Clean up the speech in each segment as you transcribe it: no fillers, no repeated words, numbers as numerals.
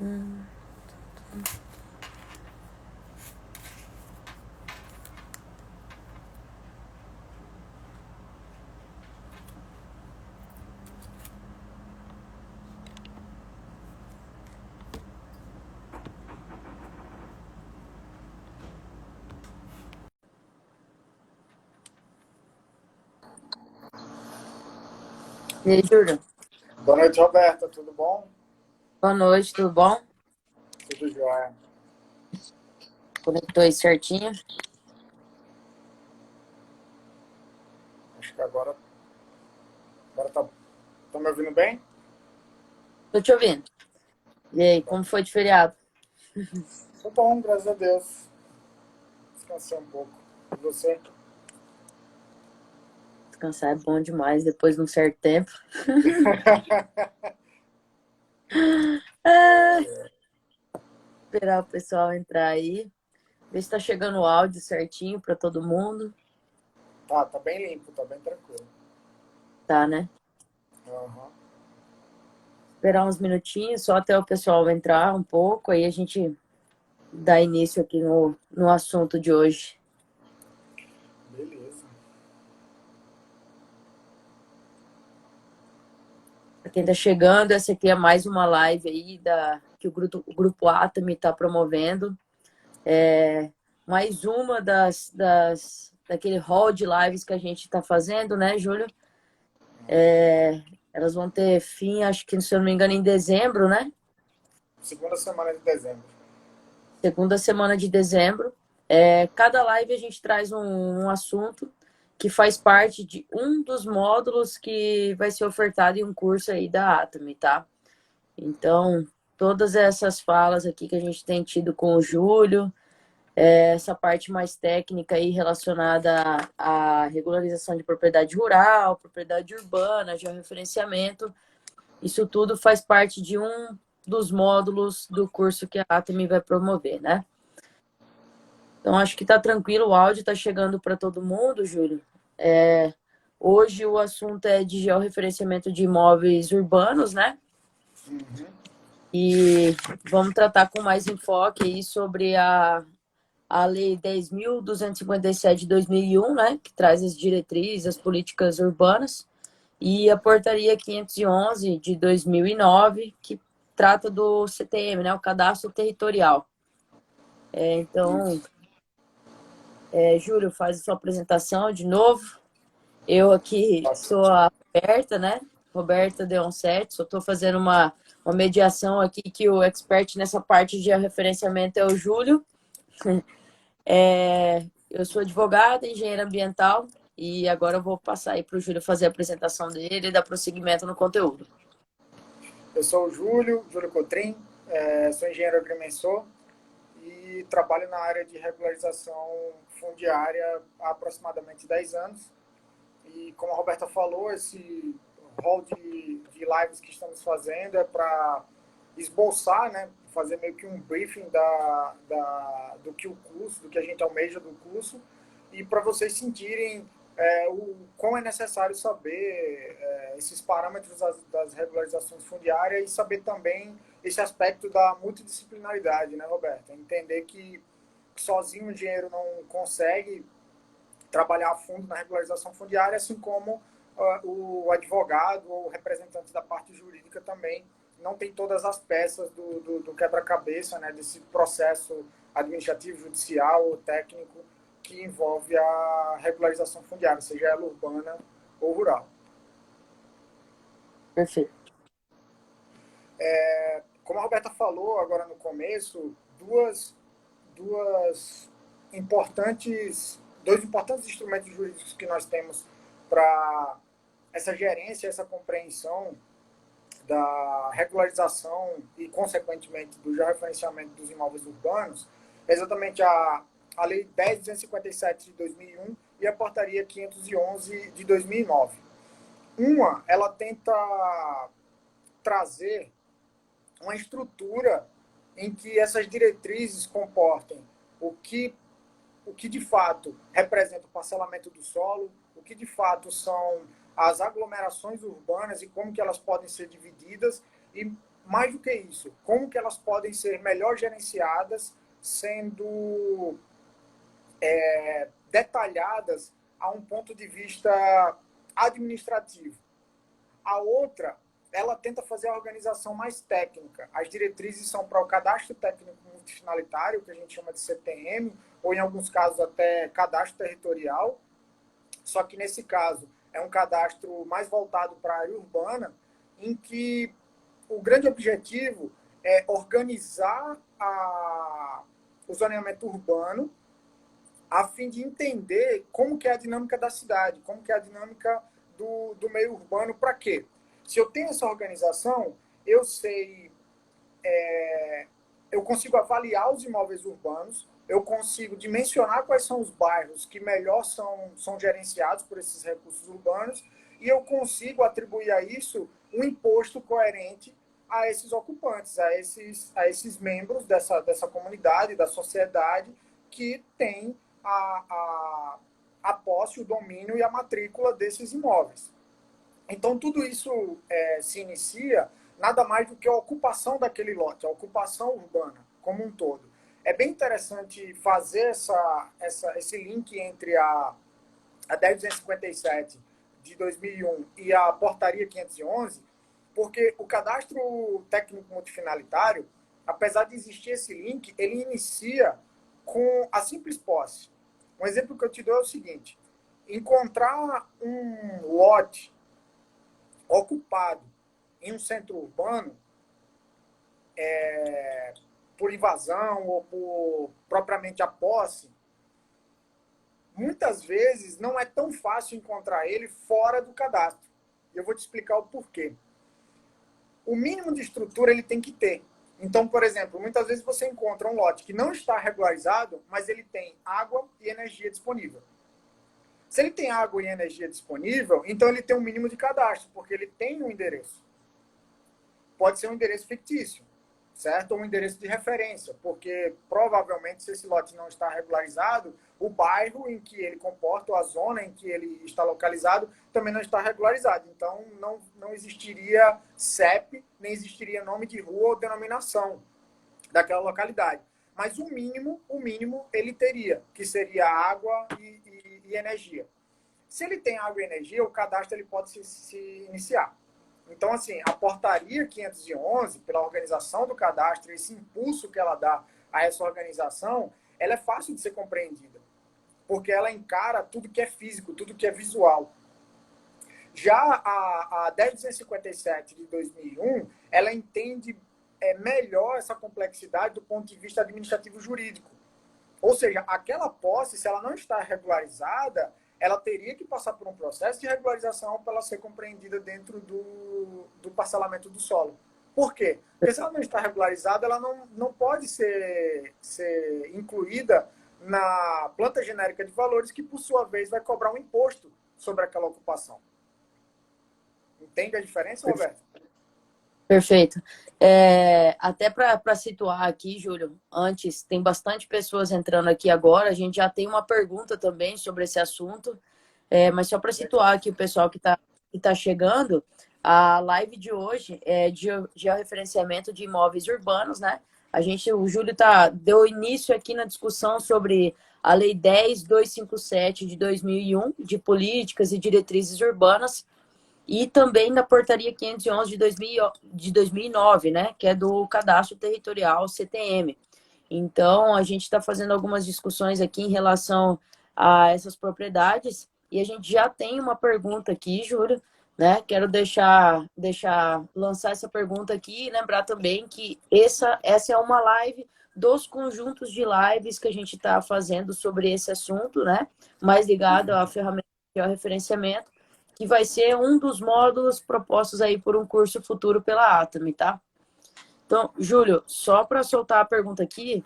E aí, Júlio? Boa noite, Roberta. Tudo bom? Boa noite, tudo bom? Tudo jóia. Conectou aí certinho? Acho que agora tá me ouvindo bem? Tô te ouvindo. E aí, Tá. como foi de feriado? Tô bom, graças a Deus. Descansei um pouco. E você? Descansar é bom demais depois de um certo tempo. Ah, esperar o pessoal entrar aí. Ver se tá chegando o áudio certinho pra todo mundo. Tá bem limpo, tá bem tranquilo. Tá, né? Aham. Esperar uns minutinhos só até o pessoal entrar um pouco. Aí a gente dá início aqui no assunto de hoje. Beleza. Pra quem tá chegando, essa aqui é mais uma live aí que o grupo Atomy tá promovendo. Mais uma daquele hall de lives que a gente está fazendo, né, Júlio? Elas vão ter fim, acho que, se eu não me engano, em dezembro, né? Segunda semana de dezembro. Segunda semana de dezembro. Cada live a gente traz um assunto que faz parte de um dos módulos que vai ser ofertado em um curso aí da Atomy, tá? Então, todas essas falas aqui que a gente tem tido com o Júlio, essa parte mais técnica aí relacionada à regularização de propriedade rural, propriedade urbana, georreferenciamento, isso tudo faz parte de um dos módulos do curso que a Atomy vai promover, né? Então, acho que está tranquilo, o áudio está chegando para todo mundo, Júlio. Hoje o assunto é de georreferenciamento de imóveis urbanos, né? Uhum. E vamos tratar com mais enfoque aí sobre a Lei 10.257 de 2001, né, que traz as diretrizes, as políticas urbanas, e a Portaria 511 de 2009, que trata do CTM, né, o Cadastro Territorial. Então, Isso. Júlio, faz a sua apresentação de novo. Eu aqui Tá sou certinho. a Roberta, né, Roberta Deoncetti, só estou fazendo uma mediação aqui que o expert nessa parte de referenciamento é o Júlio. Eu sou advogada, engenheira ambiental e agora eu vou passar aí para o Júlio fazer a apresentação dele e dar prosseguimento no conteúdo. Eu sou o Júlio Cotrim, sou engenheiro agrimensor e trabalho na área de regularização fundiária há aproximadamente 10 anos. E como a Roberta falou, esse rol de lives que estamos fazendo é para esboçar, né, fazer meio que um briefing do que o curso, do que a gente almeja do curso, e para vocês sentirem o quão é necessário saber esses parâmetros das regularizações fundiárias e saber também esse aspecto da multidisciplinaridade, né, Roberta? Entender que sozinho o engenheiro não consegue trabalhar a fundo na regularização fundiária, assim como o advogado ou o representante da parte jurídica também não tem todas as peças do quebra-cabeça, né, desse processo administrativo, judicial ou técnico que envolve a regularização fundiária, seja ela urbana ou rural. Perfeito. Como a Roberta falou agora no começo, duas dois importantes instrumentos jurídicos que nós temos para essa gerência, essa compreensão da regularização e, consequentemente, do georreferenciamento dos imóveis urbanos, é exatamente a Lei 10.257 de 2001 e a Portaria 511 de 2009. Uma, ela tenta trazer uma estrutura em que essas diretrizes comportem o que, o que de fato representa o parcelamento do solo, o que de fato são as aglomerações urbanas e como que elas podem ser divididas e mais do que isso, como que elas podem ser melhor gerenciadas, sendo detalhadas a um ponto de vista administrativo. A outra, ela tenta fazer a organização mais técnica. As diretrizes são para o cadastro técnico multifinalitário, que a gente chama de CTM, ou em alguns casos até cadastro territorial. Só que nesse caso é um cadastro mais voltado para a área urbana, em que o grande objetivo é organizar o zoneamento urbano a fim de entender como que é a dinâmica da cidade, como que é a dinâmica do meio urbano, para quê? Se eu tenho essa organização, eu sei, eu consigo avaliar os imóveis urbanos, eu consigo dimensionar quais são os bairros que melhor são gerenciados por esses recursos urbanos, e eu consigo atribuir a isso um imposto coerente a esses ocupantes, a esses membros dessa comunidade, da sociedade, que tem a posse, o domínio e a matrícula desses imóveis. Então, tudo isso se inicia nada mais do que a ocupação daquele lote, a ocupação urbana como um todo. É bem interessante fazer esse link entre a 10.257 de 2001 e a portaria 511, porque o cadastro técnico multifinalitário, apesar de existir esse link, ele inicia com a simples posse. Um exemplo que eu te dou é o seguinte: encontrar um lote ocupado em um centro urbano, por invasão ou por propriamente a posse, muitas vezes não é tão fácil encontrar ele fora do cadastro. E eu vou te explicar o porquê. O mínimo de estrutura ele tem que ter. Então, por exemplo, muitas vezes você encontra um lote que não está regularizado, mas ele tem água e energia disponível. Se ele tem água e energia disponível, então ele tem um mínimo de cadastro, porque ele tem um endereço. Pode ser um endereço fictício, certo? Ou um endereço de referência, porque provavelmente, se esse lote não está regularizado, o bairro em que ele comporta, ou a zona em que ele está localizado, também não está regularizado. Então, não existiria CEP, nem existiria nome de rua ou denominação daquela localidade. Mas o mínimo ele teria, que seria água e energia. Se ele tem água e energia, o cadastro ele pode se iniciar. Então, assim, a portaria 511, pela organização do cadastro, esse impulso que ela dá a essa organização, ela é fácil de ser compreendida, porque ela encara tudo que é físico, tudo que é visual. Já a 10.257 de 2001, ela entende melhor essa complexidade do ponto de vista administrativo jurídico. Ou seja, aquela posse, se ela não está regularizada, ela teria que passar por um processo de regularização para ela ser compreendida dentro do parcelamento do solo. Por quê? Porque se ela não está regularizada, ela não pode ser incluída na planta genérica de valores, que, por sua vez, vai cobrar um imposto sobre aquela ocupação. Entende a diferença, Roberto? Perfeito. Até para situar aqui, Júlio, antes, tem bastante pessoas entrando aqui agora, a gente já tem uma pergunta também sobre esse assunto, mas só para situar aqui o pessoal que tá chegando, a live de hoje é de georreferenciamento de imóveis urbanos, né? O Júlio deu início aqui na discussão sobre a Lei 10.257 de 2001, de políticas e diretrizes urbanas, e também na portaria 511 de 2009, né, que é do Cadastro Territorial CTM. Então, a gente está fazendo algumas discussões aqui em relação a essas propriedades, e a gente já tem uma pergunta aqui, Júlio, né? Quero lançar essa pergunta aqui e lembrar também que essa é uma live dos conjuntos de lives que a gente está fazendo sobre esse assunto, né? Mais ligado à ferramenta de referenciamento, que vai ser um dos módulos propostos aí por um curso futuro pela Atami, tá? Então, Júlio, só para soltar a pergunta aqui,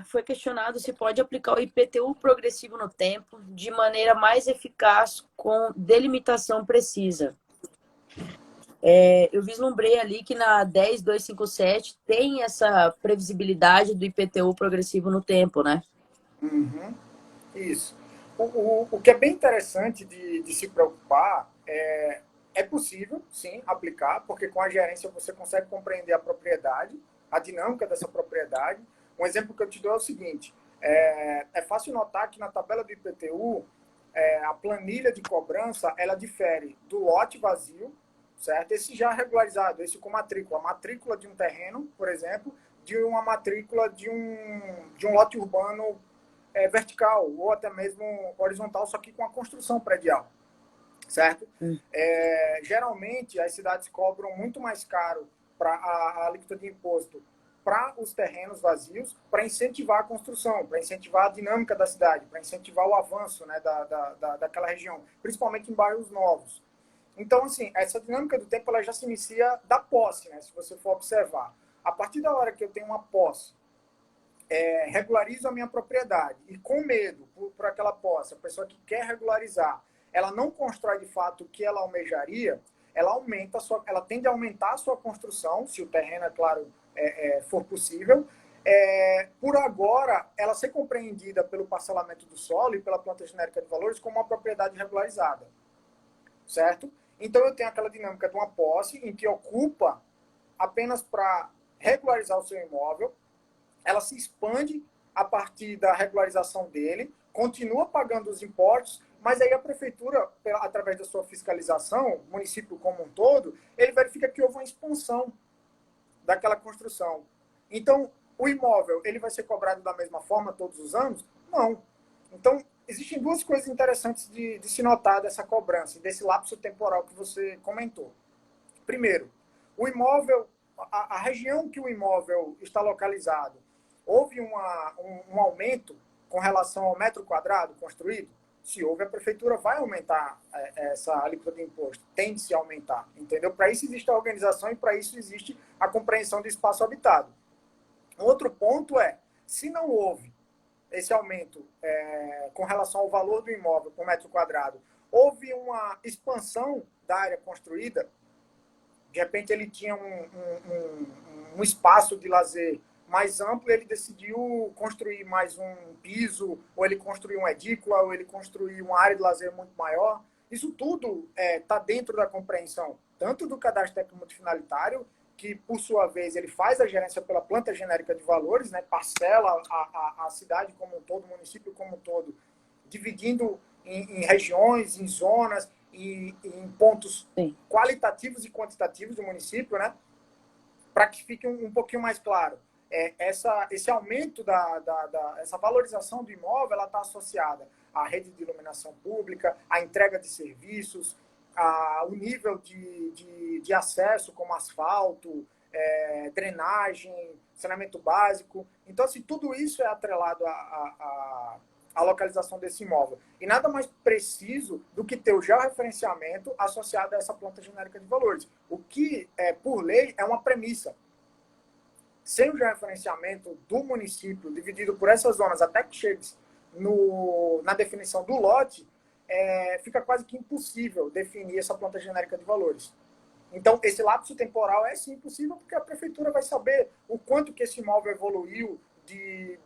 foi questionado se pode aplicar o IPTU progressivo no tempo de maneira mais eficaz com delimitação precisa. Eu vislumbrei ali que na 10.257 tem essa previsibilidade do IPTU progressivo no tempo, né? Uhum. Isso. O que é bem interessante de se preocupar é É possível, sim, aplicar, porque com a gerência você consegue compreender a propriedade, a dinâmica dessa propriedade. Um exemplo que eu te dou é o seguinte, é fácil notar que na tabela do IPTU, a planilha de cobrança, ela difere do lote vazio, certo? Esse já regularizado, esse com matrícula. A matrícula de um terreno, por exemplo, de uma matrícula de um lote urbano vertical, ou até mesmo horizontal, só que com a construção predial, certo? Geralmente, as cidades cobram muito mais caro para a alíquota de imposto para os terrenos vazios, para incentivar a construção, para incentivar a dinâmica da cidade, para incentivar o avanço, né, daquela região, principalmente em bairros novos. Então, assim, essa dinâmica do tempo ela já se inicia da posse, né, se você for observar. A partir da hora que eu tenho uma posse, regularizo a minha propriedade e com medo por aquela posse, a pessoa que quer regularizar, ela não constrói de fato o que ela almejaria, ela tende a aumentar a sua construção, se o terreno, é claro, for possível. Por agora, ela ser compreendida pelo parcelamento do solo e pela planta genérica de valores como uma propriedade regularizada, certo? Então, eu tenho aquela dinâmica de uma posse em que ocupa apenas para regularizar o seu imóvel, ela se expande a partir da regularização dele, continua pagando os impostos, mas aí a prefeitura, através da sua fiscalização, o município como um todo, ele verifica que houve uma expansão daquela construção. Então, o imóvel, ele vai ser cobrado da mesma forma todos os anos? Não. Então, existem duas coisas interessantes de se notar dessa cobrança, desse lapso temporal que você comentou. Primeiro, o imóvel, a região que o imóvel está localizado, houve um aumento com relação ao metro quadrado construído? Se houve, a prefeitura vai aumentar essa alíquota de imposto, tende-se a aumentar, entendeu? Para isso existe a organização e para isso existe a compreensão do espaço habitado. Outro ponto se não houve esse aumento com relação ao valor do imóvel por metro quadrado, houve uma expansão da área construída, de repente ele tinha um espaço de lazer mais amplo, ele decidiu construir mais um piso, ou ele construiu uma edícula, ou ele construiu uma área de lazer muito maior. Isso tudo está dentro da compreensão, tanto do cadastro técnico multifinalitário, que, por sua vez, ele faz a gerência pela planta genérica de valores, né, parcela a cidade como um todo, o município como um todo, dividindo em regiões, em zonas, e em pontos qualitativos e quantitativos do município, né, para que fique um pouquinho mais claro. Esse aumento essa valorização do imóvel, ela está associada à rede de iluminação pública, à entrega de serviços, ao nível de acesso, como asfalto, drenagem, saneamento básico. Então, assim, tudo isso é atrelado a localização desse imóvel. E nada mais preciso do que ter o georreferenciamento associado a essa planta genérica de valores. O que, por lei, é uma premissa. Sem o georreferenciamento do município, dividido por essas zonas, até que chegue na definição do lote, fica quase que impossível definir essa planta genérica de valores. Então, esse lapso temporal é sim possível, porque a prefeitura vai saber o quanto que esse imóvel evoluiu de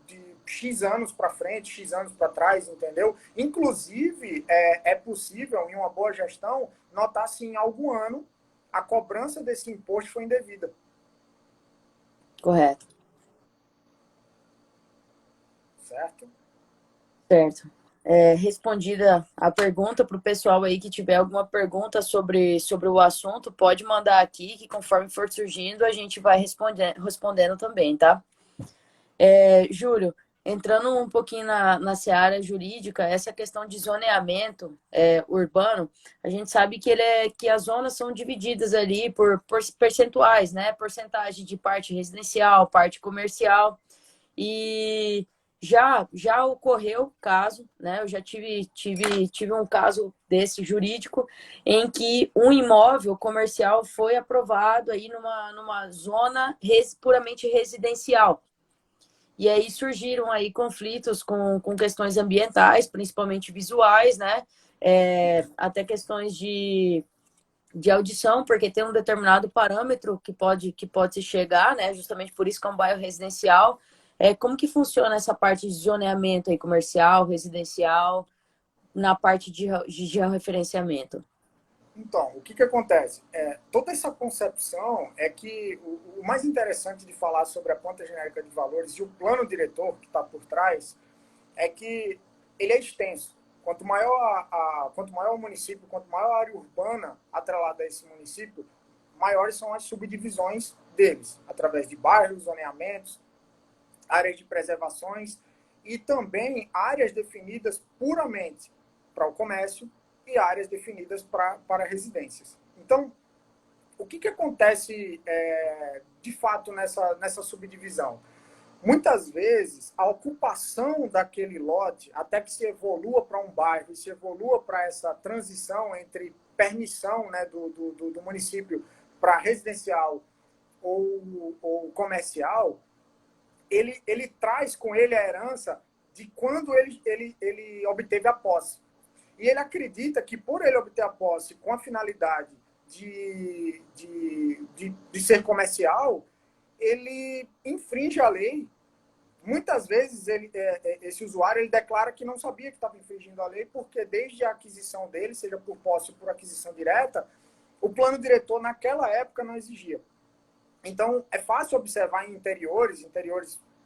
X anos para frente, X anos para trás, entendeu? Inclusive, é possível, em uma boa gestão, notar se em algum ano a cobrança desse imposto foi indevida. Correto. Certo? Certo. Respondida a pergunta, para o pessoal aí que tiver alguma pergunta sobre o assunto, pode mandar aqui, que conforme for surgindo, a gente vai respondendo também, tá? Júlio, entrando um pouquinho na seara jurídica, essa questão de zoneamento urbano, a gente sabe que as zonas são divididas ali por percentuais, né? Porcentagem de parte residencial, parte comercial, e já ocorreu caso, né? Eu já tive um caso desse jurídico em que um imóvel comercial foi aprovado aí numa zona puramente residencial. E aí surgiram aí conflitos com questões ambientais, principalmente visuais, né? Até questões de audição, porque tem um determinado parâmetro que pode se chegar, né? Justamente por isso que é um bairro residencial. Como que funciona essa parte de zoneamento aí, comercial, residencial, na parte de georreferenciamento? Então, o que que acontece? Toda essa concepção é que o mais interessante de falar sobre a planta genérica de valores e o plano diretor que está por trás é que ele é extenso. Quanto maior, quanto maior o município, quanto maior a área urbana atrelada a esse município, maiores são as subdivisões deles, através de bairros, zoneamentos, áreas de preservações e também áreas definidas puramente para o comércio e áreas definidas para residências. Então, o que, que acontece de fato nessa subdivisão? Muitas vezes, a ocupação daquele lote, até que se evolua para um bairro, se evolua para essa transição entre permissão, né, do município para residencial ou comercial, ele traz com ele a herança de quando ele obteve a posse. E ele acredita que, por ele obter a posse com a finalidade de ser comercial, ele infringe a lei. Muitas vezes esse usuário ele declara que não sabia que estava infringindo a lei, porque desde a aquisição dele, seja por posse ou por aquisição direta, o plano diretor naquela época não exigia. Então, é fácil observar em interiores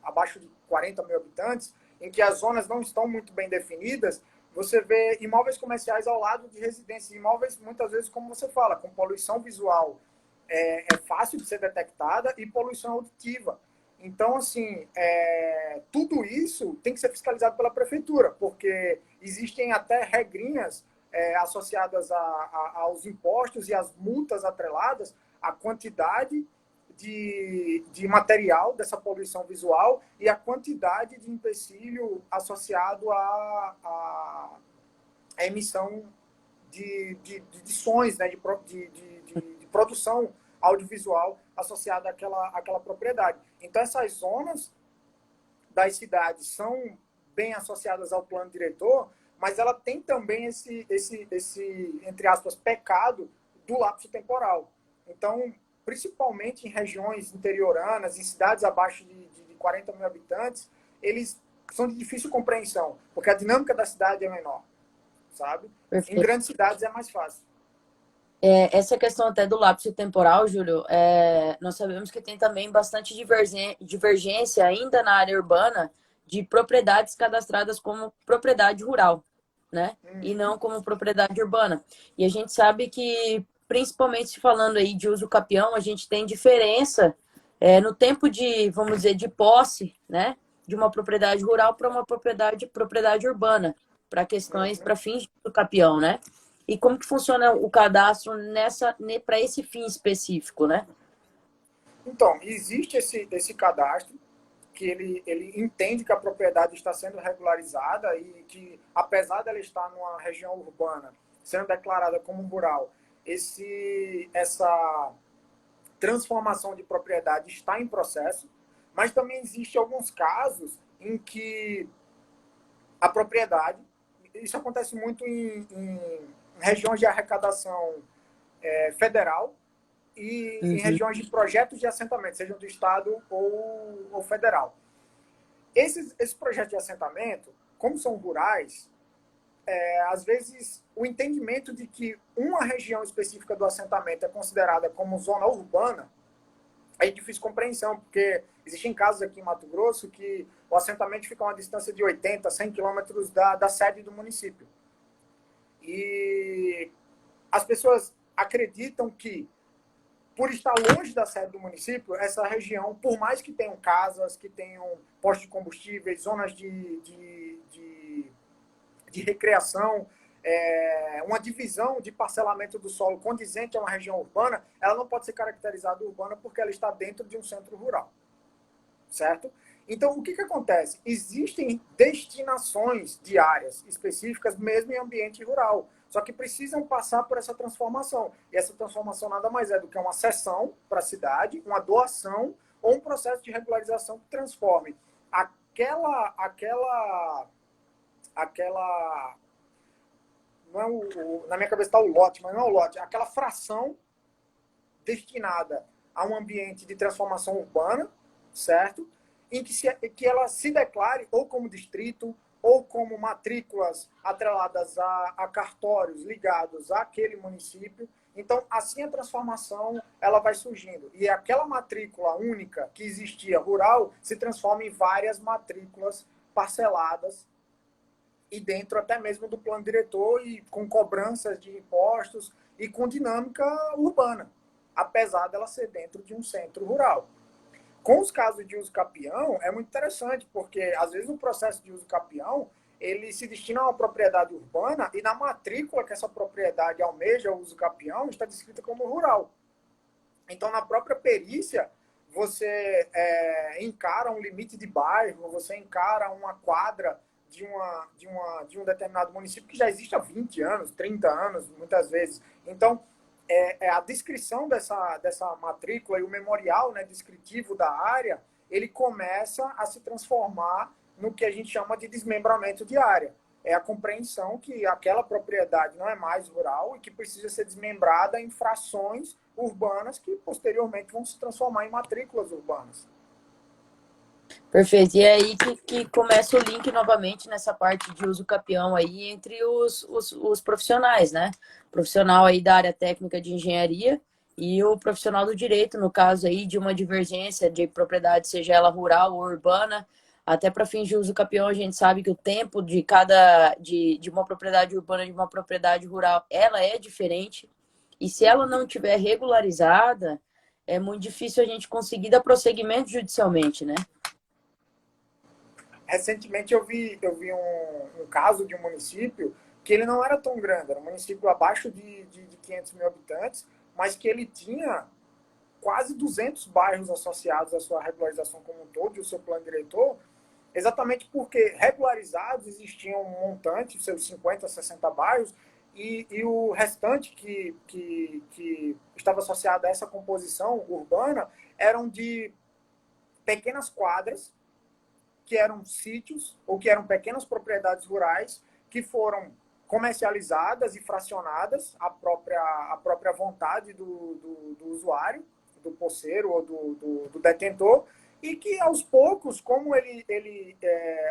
abaixo de 40 mil habitantes, em que as zonas não estão muito bem definidas, você vê imóveis comerciais ao lado de residências, imóveis, muitas vezes, como você fala, com poluição visual é fácil de ser detectada e poluição auditiva. Então, assim, tudo isso tem que ser fiscalizado pela prefeitura, porque existem até regrinhas associadas aos impostos e às multas atreladas à quantidade de material dessa poluição visual e a quantidade de empecilho associado à emissão de sons, né, de produção audiovisual associada àquela propriedade. Então, essas zonas das cidades são bem associadas ao plano diretor, mas ela tem também esse entre aspas, pecado do lapso temporal. Então, principalmente em regiões interioranas, em cidades abaixo de 40 mil habitantes, eles são de difícil compreensão, porque a dinâmica da cidade é menor, sabe? Perfeito. Em grandes cidades é mais fácil. Essa questão até do lapso temporal, Júlio, nós sabemos que tem também bastante divergência ainda na área urbana de propriedades cadastradas como propriedade rural, né? E não como propriedade urbana. E a gente sabe que, principalmente falando aí de uso capião, a gente tem diferença no tempo de, vamos dizer, de posse, né? De uma propriedade rural para uma propriedade urbana, para questões, para fins do capião, né? E como que funciona o cadastro para esse fim específico, né? Então, existe esse cadastro que ele entende que a propriedade está sendo regularizada e que, apesar dela estar numa região urbana, sendo declarada como rural, essa transformação de propriedade está em processo, mas também existe alguns casos em que a propriedade, isso acontece muito em regiões de arrecadação federal e em regiões de projetos de assentamento, sejam do estado ou federal. Esses projetos de assentamento, como são rurais, às vezes o entendimento de que uma região específica do assentamento é considerada como zona urbana é de difícil compreensão, porque existem casos aqui em Mato Grosso que o assentamento fica a uma distância de 80, 100 quilômetros da sede do município. E as pessoas acreditam que, por estar longe da sede do município, essa região, por mais que tenham casas, que tenham postos de combustíveis, zonas de recreação, uma divisão de parcelamento do solo condizente a uma região urbana, ela não pode ser caracterizada urbana porque ela está dentro de um centro rural. Certo? Então, o que acontece? Existem destinações de áreas específicas, mesmo em ambiente rural, só que precisam passar por essa transformação. E essa transformação nada mais é do que uma cessão para a cidade, uma doação ou um processo de regularização que transforme não é na minha cabeça está o lote, mas não é o lote, aquela fração destinada a um ambiente de transformação urbana, certo? Em que ela se declare ou como distrito, ou como matrículas atreladas a cartórios ligados àquele município. Então, assim a transformação ela vai surgindo. E aquela matrícula única que existia rural se transforma em várias matrículas parceladas e dentro até mesmo do plano diretor e com cobranças de impostos e com dinâmica urbana, apesar dela ser dentro de um centro rural. Com os casos de uso capião, é muito interessante, porque às vezes o processo de uso capião ele se destina a uma propriedade urbana e na matrícula que essa propriedade almeja o uso capião está descrita como rural. Então, na própria perícia, você encara um limite de bairro, você encara uma quadra de um determinado município que já existe há 20 anos, 30 anos, muitas vezes. Então, a descrição dessa matrícula e o memorial, né, descritivo da área, ele começa a se transformar no que a gente chama de desmembramento de área. É a compreensão que aquela propriedade não é mais rural e que precisa ser desmembrada em frações urbanas que posteriormente vão se transformar em matrículas urbanas. Perfeito. E é aí que começa o link novamente nessa parte de uso capião aí entre os profissionais, né? O profissional aí da área técnica de engenharia e o profissional do direito, no caso aí de uma divergência de propriedade, seja ela rural ou urbana, até para fins de uso capião, a gente sabe que o tempo de uma propriedade urbana e de uma propriedade rural, ela é diferente. E se ela não tiver regularizada, é muito difícil a gente conseguir dar prosseguimento judicialmente, né? Recentemente eu vi um caso de um município que ele não era tão grande, era um município abaixo de 500 mil habitantes, mas que ele tinha quase 200 bairros associados à sua regularização como um todo e o seu plano diretor, exatamente porque regularizados existiam um montante, seus 50, 60 bairros, e o restante que estava associado a essa composição urbana eram de pequenas quadras, que eram sítios ou que eram pequenas propriedades rurais que foram comercializadas e fracionadas à própria vontade do usuário, do posseiro ou do detentor, e que aos poucos, como ele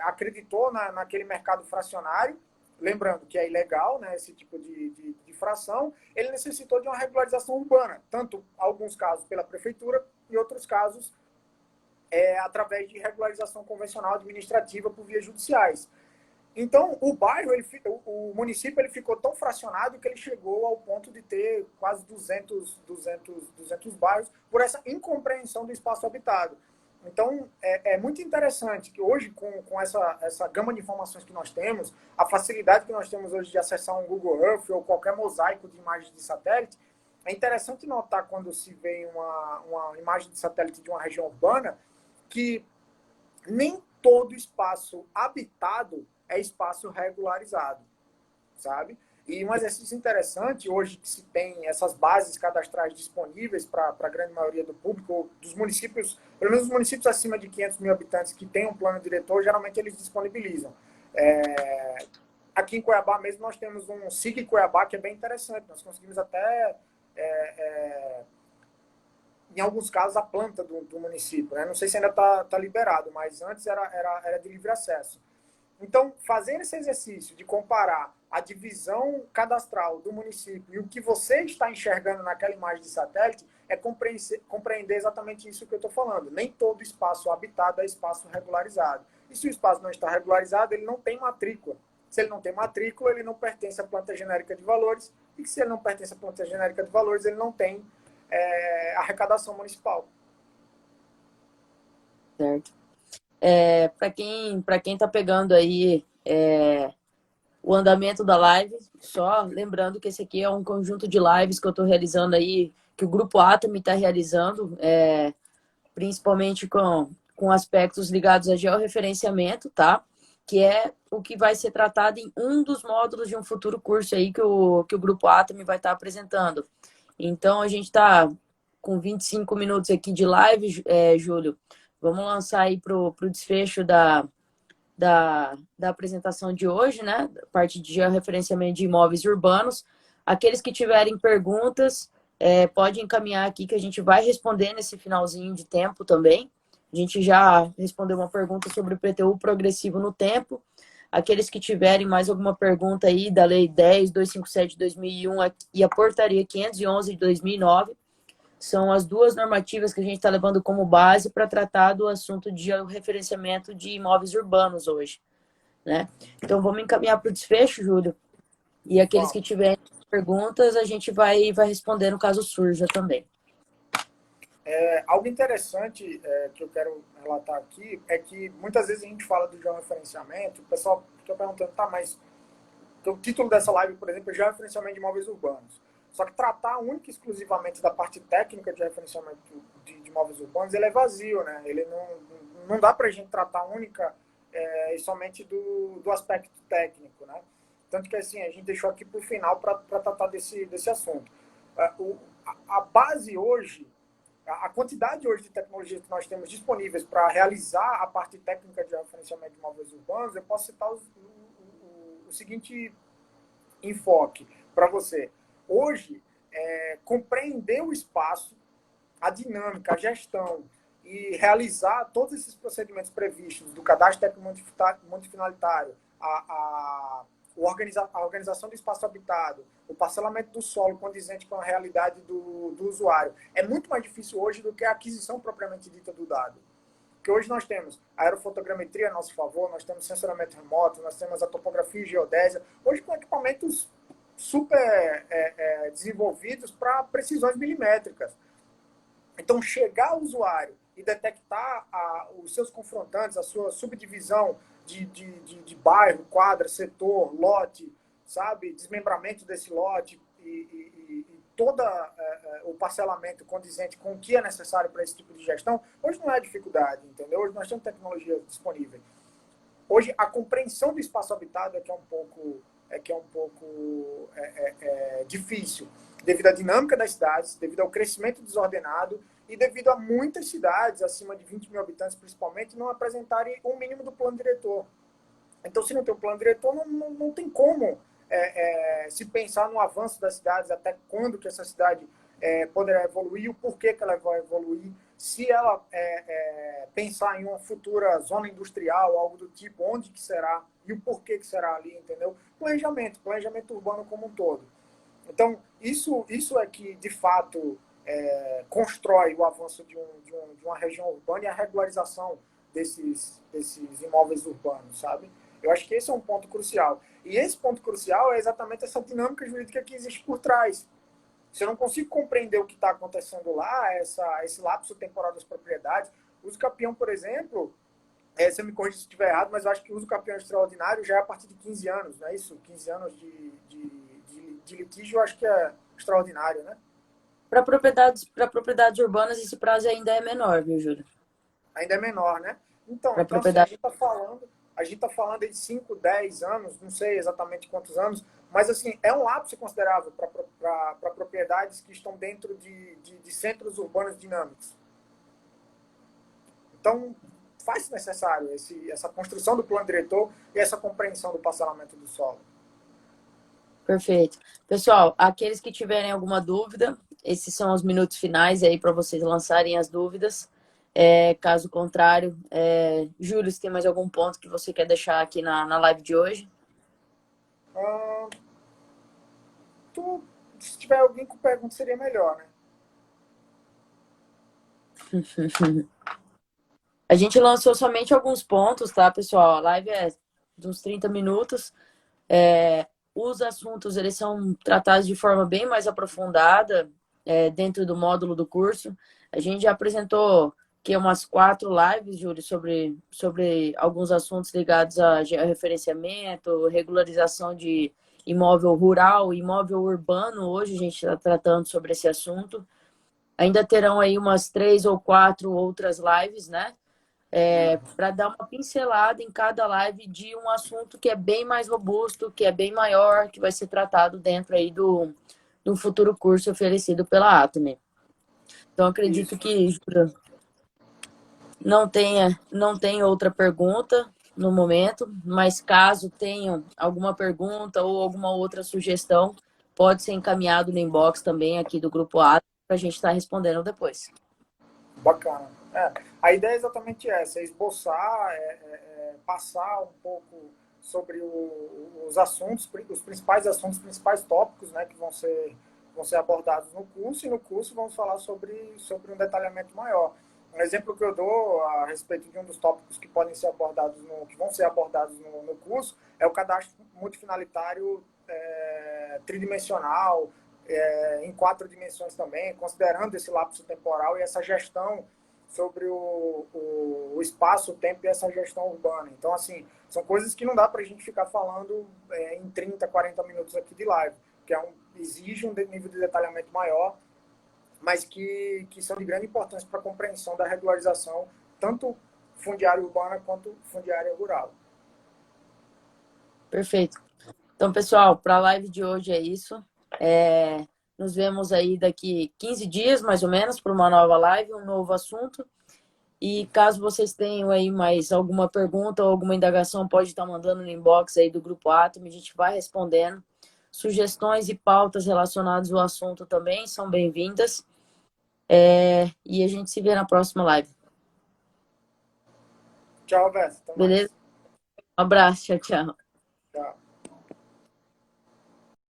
acreditou naquele mercado fracionário, lembrando que é ilegal, né, esse tipo de fração, ele necessitou de uma regularização urbana, tanto alguns casos pela prefeitura e outros casos através de regularização convencional administrativa por vias judiciais. Então, o bairro, o município, ele ficou tão fracionado que ele chegou ao ponto de ter quase 200 bairros por essa incompreensão do espaço habitado. Então, é muito interessante que hoje, com essa gama de informações que nós temos, a facilidade que nós temos hoje de acessar um Google Earth ou qualquer mosaico de imagens de satélite, é interessante notar quando se vê uma imagem de satélite de uma região urbana, que nem todo espaço habitado é espaço regularizado, sabe? E um exercício interessante, hoje que se tem essas bases cadastrais disponíveis para a grande maioria do público, dos municípios, pelo menos os municípios acima de 500 mil habitantes que têm um plano diretor, geralmente eles disponibilizam. Aqui em Cuiabá mesmo nós temos um SIG Cuiabá que é bem interessante, nós conseguimos até em alguns casos, a planta do município. Né? Não sei se ainda está liberado, mas antes era de livre acesso. Então, fazer esse exercício de comparar a divisão cadastral do município e o que você está enxergando naquela imagem de satélite é compreender exatamente isso que eu estou falando. Nem todo espaço habitado é espaço regularizado. E se o espaço não está regularizado, ele não tem matrícula. Se ele não tem matrícula, ele não pertence à planta genérica de valores. E se ele não pertence à planta genérica de valores, ele não tem arrecadação municipal. Certo. Para quem está pegando aí o andamento da live, só lembrando que esse aqui é um conjunto de lives que eu estou realizando aí, que o Grupo Atomy está realizando, principalmente com aspectos ligados a georreferenciamento, tá? Que é o que vai ser tratado em um dos módulos de um futuro curso aí que o Grupo Atomy vai estar apresentando. Então, a gente está com 25 minutos aqui de live, Júlio. Vamos lançar aí para o desfecho da apresentação de hoje, né? Parte de georreferenciamento de imóveis urbanos. Aqueles que tiverem perguntas, pode encaminhar aqui que a gente vai responder nesse finalzinho de tempo também. A gente já respondeu uma pergunta sobre o PTU progressivo no tempo. Aqueles que tiverem mais alguma pergunta aí da Lei 10.257 de 2001 e a Portaria 511 de 2009, são as duas normativas que a gente está levando como base para tratar do assunto de referenciamento de imóveis urbanos hoje, né? Então, vamos encaminhar para o desfecho, Júlio. E aqueles que Vamos. tiverem perguntas, a gente vai responder no caso surja também. Algo interessante que eu quero relatar aqui é que muitas vezes a gente fala do georreferenciamento, o pessoal fica perguntando, tá, mas o título dessa live, por exemplo, é georreferenciamento de imóveis urbanos. Só que tratar única e exclusivamente da parte técnica de referenciamento de imóveis urbanos, ele é vazio, né? Ele não dá para a gente tratar única e somente do aspecto técnico, né? Tanto que assim, a gente deixou aqui para o final para tratar desse assunto. A base hoje, a quantidade hoje de tecnologias que nós temos disponíveis para realizar a parte técnica de referenciamento de imóveis urbanos, eu posso citar o seguinte enfoque para você. Hoje, compreender o espaço, a dinâmica, a gestão e realizar todos esses procedimentos previstos do cadastro técnico multifinalitário, a organização do espaço habitado, o parcelamento do solo condizente com a realidade do usuário, é muito mais difícil hoje do que a aquisição propriamente dita do dado. Porque hoje nós temos a aerofotogrametria a nosso favor, nós temos sensoramento remoto, nós temos a topografia e geodésia, hoje com equipamentos super desenvolvidos para precisões milimétricas. Então, chegar ao usuário e detectar os seus confrontantes, a sua subdivisão de bairro, quadra, setor, lote, sabe? Desmembramento desse lote e todo o parcelamento condizente com o que é necessário para esse tipo de gestão, hoje não é dificuldade, entendeu? Hoje nós temos tecnologia disponível. Hoje, a compreensão do espaço habitado é que é um pouco difícil, devido à dinâmica das cidades, devido ao crescimento desordenado e devido a muitas cidades, acima de 20 mil habitantes principalmente, não apresentarem o mínimo do plano diretor. Então, se não tem um plano diretor, não tem como se pensar no avanço das cidades, até quando que essa cidade poderá evoluir, o porquê que ela vai evoluir, se ela pensar em uma futura zona industrial, algo do tipo, onde que será e o porquê que será ali, entendeu? Planejamento urbano como um todo. Então, isso é que, de fato, constrói o avanço de uma região urbana e a regularização desses imóveis urbanos, sabe? Eu acho que esse é um ponto crucial. E esse ponto crucial é exatamente essa dinâmica jurídica que existe por trás. Se eu não consigo compreender o que está acontecendo lá, esse lapso temporal das propriedades, o uso capião, por exemplo, você me corrija se estiver errado, mas eu acho que o uso capião extraordinário já é a partir de 15 anos, não é isso? 15 anos de litígio, eu acho que é extraordinário, né? Para propriedades urbanas, esse prazo ainda é menor, viu, Júlio? Ainda é menor, né? Então Para assim, a propriedade. gente está falando de 5, 10 anos, não sei exatamente quantos anos, mas assim, é um lapso considerável para propriedades que estão dentro de centros urbanos dinâmicos. Então, faz necessário essa construção do plano diretor e essa compreensão do parcelamento do solo. Perfeito. Pessoal, aqueles que tiverem alguma dúvida, esses são os minutos finais aí para vocês lançarem as dúvidas. Caso contrário, Júlio, se tem mais algum ponto que você quer deixar aqui na live de hoje? Se tiver alguém com pergunta, seria melhor, né? A gente lançou somente alguns pontos, tá, pessoal? A live é de uns 30 minutos. Os assuntos, eles são tratados de forma bem mais aprofundada dentro do módulo do curso. A gente já apresentou umas 4 lives, Júlio, sobre alguns assuntos ligados a georreferenciamento, regularização de imóvel rural, imóvel urbano. Hoje a gente está tratando sobre esse assunto. Ainda terão aí umas 3 ou 4 outras lives, né? Para dar uma pincelada em cada live de um assunto que é bem mais robusto, que é bem maior, que vai ser tratado dentro aí do futuro curso oferecido pela Atomy. Então, acredito que não tenha outra pergunta no momento, mas caso tenham alguma pergunta ou alguma outra sugestão, pode ser encaminhado no inbox também aqui do Grupo Atomy para a gente estar respondendo depois. Bacana. A ideia é exatamente essa, é esboçar, passar um pouco sobre os assuntos, os principais assuntos, os principais tópicos, né, que vão ser abordados no curso, e no curso vamos falar sobre um detalhamento maior. Um exemplo que eu dou a respeito de um dos tópicos que podem ser abordados que vão ser abordados no curso é o cadastro multifinalitário tridimensional, em 4 dimensões também, considerando esse lapso temporal e essa gestão sobre o espaço, o tempo e essa gestão urbana. Então, assim, são coisas que não dá para a gente ficar falando em 30, 40 minutos aqui de live, que exige um nível de detalhamento maior, mas que são de grande importância para a compreensão da regularização, tanto fundiária urbana quanto fundiária rural. Perfeito. Então, pessoal, para a live de hoje é isso. Nos vemos aí daqui 15 dias, mais ou menos, para uma nova live, um novo assunto. E caso vocês tenham aí mais alguma pergunta ou alguma indagação, pode estar mandando no inbox aí do Grupo Atom, a gente vai respondendo. Sugestões e pautas relacionadas ao assunto também são bem-vindas. E a gente se vê na próxima live. Tchau, Bessa. Beleza? Um abraço, tchau, tchau. Tchau.